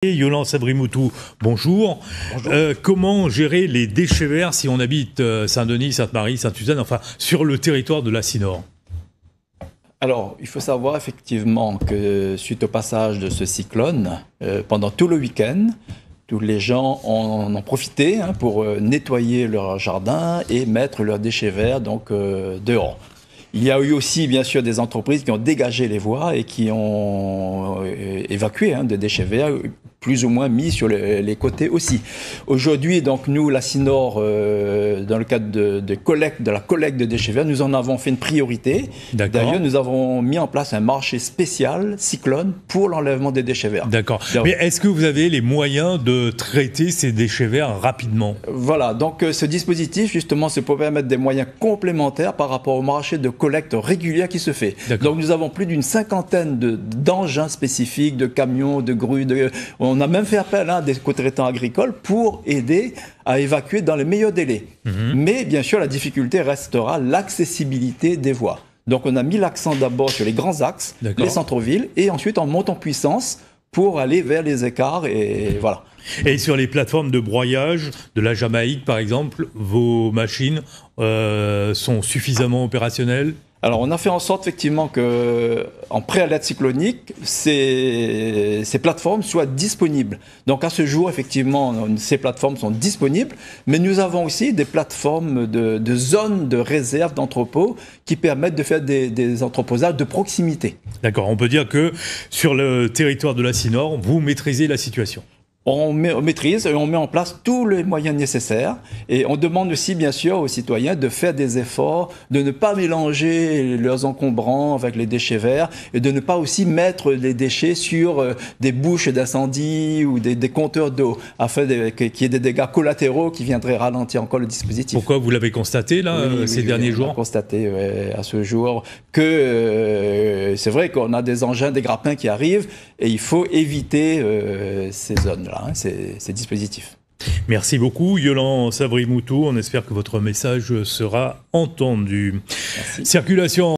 Yolande Sabrimoutou, bonjour. Bonjour. Comment gérer les déchets verts si on habite Saint-Denis, Sainte-Marie, Sainte-Suzanne, enfin sur le territoire de la Cinor? Alors, il faut savoir effectivement que suite au passage de ce cyclone, pendant tout le week-end, tous les gens en ont profité pour nettoyer leur jardin et mettre leurs déchets verts dehors. Il y a eu aussi, bien sûr, des entreprises qui ont dégagé les voies et qui ont évacué des déchets verts, plus ou moins mis sur les côtés aussi. Aujourd'hui, donc, nous, la Cinor, dans le cadre de la collecte de déchets verts, nous en avons fait une priorité. D'ailleurs, nous avons mis en place un marché spécial cyclone pour l'enlèvement des déchets verts. D'accord. Mais est-ce que vous avez les moyens de traiter ces déchets verts rapidement? Voilà. Donc, ce dispositif, justement, c'est pour permettre des moyens complémentaires par rapport au marché de collecte régulière qui se fait. Donc, nous avons plus d'une cinquantaine d'engins spécifiques, de camions, de grues. On a même fait appel à des co-traitants agricoles pour aider à évacuer dans les meilleurs délais. Mais bien sûr, la difficulté restera l'accessibilité des voies. Donc on a mis l'accent d'abord sur les grands axes, les centres-villes, et ensuite on monte en puissance pour aller vers les écarts, et voilà. Et sur les plateformes de broyage de la Jamaïque, par exemple, vos machines sont suffisamment opérationnelles? Alors, on a fait en sorte, effectivement, qu'en pré-alerte cyclonique, ces plateformes soient disponibles. Donc, à ce jour, effectivement, ces plateformes sont disponibles, mais nous avons aussi des plateformes de zones de réserve d'entrepôts qui permettent de faire des entreposages de proximité. D'accord. On peut dire que sur le territoire de la Cinor, vous maîtrisez la situation. On maîtrise et on met en place tous les moyens nécessaires. Et on demande aussi, bien sûr, aux citoyens de faire des efforts, de ne pas mélanger leurs encombrants avec les déchets verts et de ne pas aussi mettre les déchets sur des bouches d'incendie ou des compteurs d'eau, afin qu'il y ait des dégâts collatéraux qui viendraient ralentir encore le dispositif. Pourquoi vous l'avez constaté là, ces derniers jours? On a constaté à ce jour que c'est vrai qu'on a des engins, des grappins qui arrivent et il faut éviter ces zones-là. Ces dispositifs. Merci beaucoup, Yolande Sabrimoutou. On espère que votre message sera entendu. Merci. Circulation